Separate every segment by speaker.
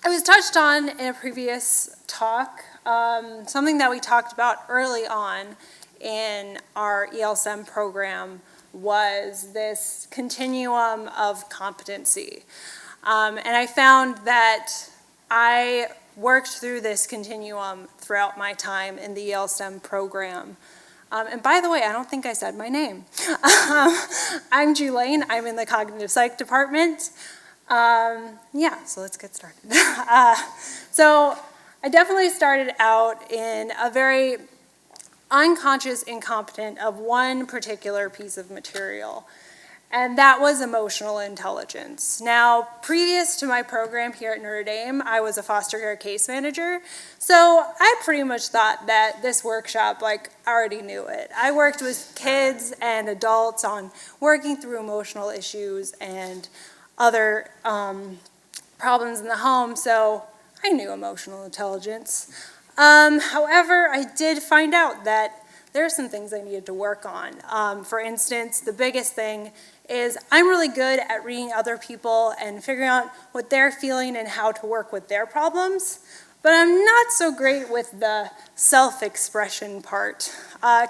Speaker 1: it was touched on in a previous talk, something that we talked about early on in our ELSEM program was this continuum of competency. And I found that I worked through this continuum throughout my time in the ELSEM program. And by the way, I don't think I said my name. I'm Julaine. I'm in the Cognitive Psych department. Yeah, so let's get started. So I definitely started out in a very unconscious incompetent of one particular piece of material, and that was emotional intelligence. Now, previous to my program here at Notre Dame, I was a foster care case manager, so I pretty much thought that this workshop, I already knew it. I worked with kids and adults on working through emotional issues and other problems in the home, so I knew emotional intelligence. However, I did find out that there are some things I needed to work on. For instance, the biggest thing is I'm really good at reading other people and figuring out what they're feeling and how to work with their problems, but I'm not so great with the self-expression part,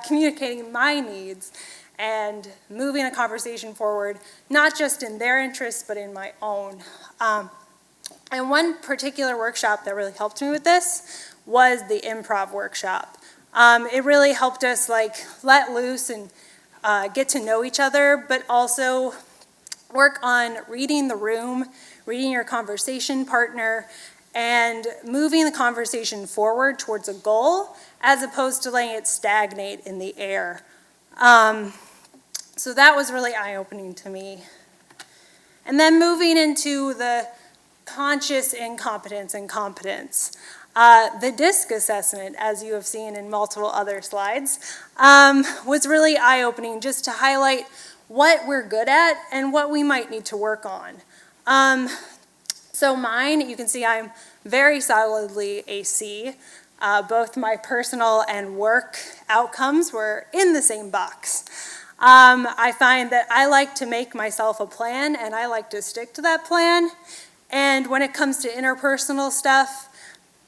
Speaker 1: communicating my needs and moving a conversation forward, not just in their interests, but in my own. And one particular workshop that really helped me with this was the improv workshop. It really helped us let loose and get to know each other, but also work on reading the room, reading your conversation partner, and moving the conversation forward towards a goal, as opposed to letting it stagnate in the air. So that was really eye-opening to me. And then moving into the conscious incompetence and competence. The DISC assessment, as you have seen in multiple other slides, was really eye-opening just to highlight what we're good at and what we might need to work on. So mine, you can see I'm very solidly a C. Both my personal and work outcomes were in the same box. I find that I like to make myself a plan, and I like to stick to that plan. And when it comes to interpersonal stuff,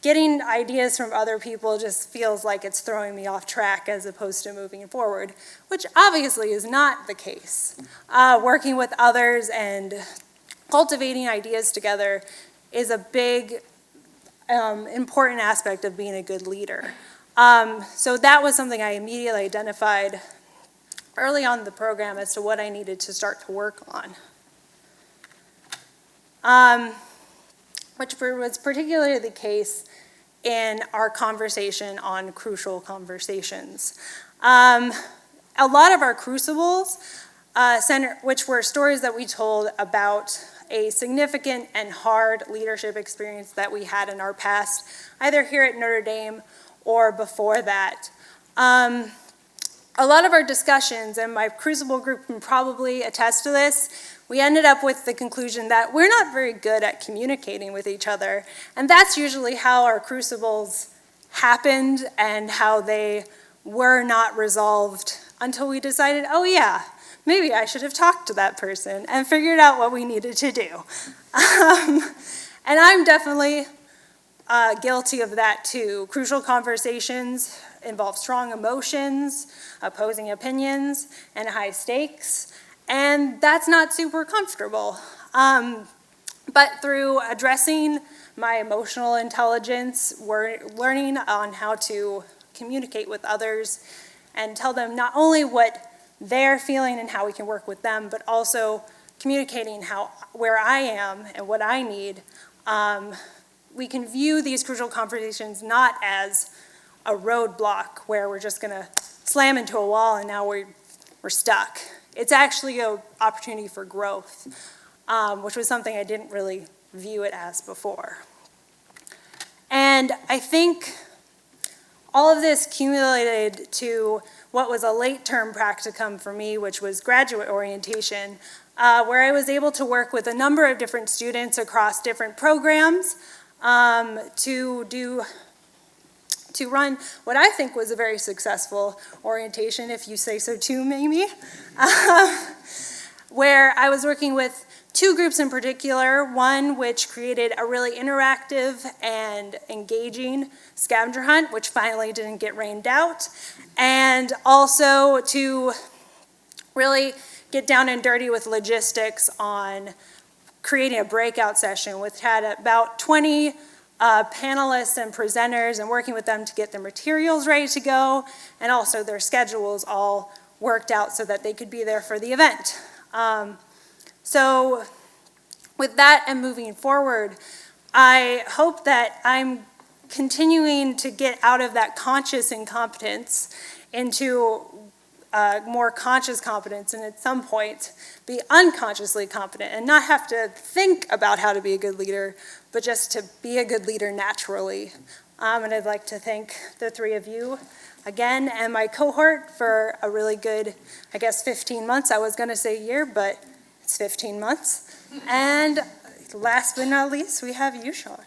Speaker 1: getting ideas from other people just feels like it's throwing me off track as opposed to moving forward, which obviously is not the case. Working with others and cultivating ideas together is a big, important aspect of being a good leader. So that was something I immediately identified early on in the program as to what I needed to start to work on. Which was particularly the case in our conversation on crucial conversations. A lot of our crucibles, which were stories that we told about a significant and hard leadership experience that we had in our past, either here at Notre Dame or before that. A lot of our discussions, and my crucible group can probably attest to this, we ended up with the conclusion that we're not very good at communicating with each other, and that's usually how our crucibles happened and how they were not resolved until we decided, oh yeah, maybe I should have talked to that person and figured out what we needed to do. And I'm definitely guilty of that too. Crucial conversations involve strong emotions, opposing opinions, and high stakes. And that's not super comfortable. But through addressing my emotional intelligence, we're learning on how to communicate with others and tell them not only what they're feeling and how we can work with them, but also communicating where I am and what I need. We can view these crucial conversations not as a roadblock where we're just going to slam into a wall and now we're stuck. It's actually an opportunity for growth, which was something I didn't really view it as before. And I think all of this accumulated to what was a late-term practicum for me, which was graduate orientation, where I was able to work with a number of different students across different programs to run what I think was a very successful orientation, if you say so too, maybe, where I was working with two groups in particular, one which created a really interactive and engaging scavenger hunt, which finally didn't get rained out, and also to really get down and dirty with logistics on creating a breakout session, which had about 20 panelists and presenters, and working with them to get their materials ready to go, and also their schedules all worked out so that they could be there for the event. So with that and moving forward, I hope that I'm continuing to get out of that conscious incompetence into more conscious competence, and at some point be unconsciously competent and not have to think about how to be a good leader, but just to be a good leader naturally. And I'd like to thank the three of you again and my cohort for a really good, I guess, 15 months. I was going to say year, but it's 15 months. And last but not least, we have you, Sean.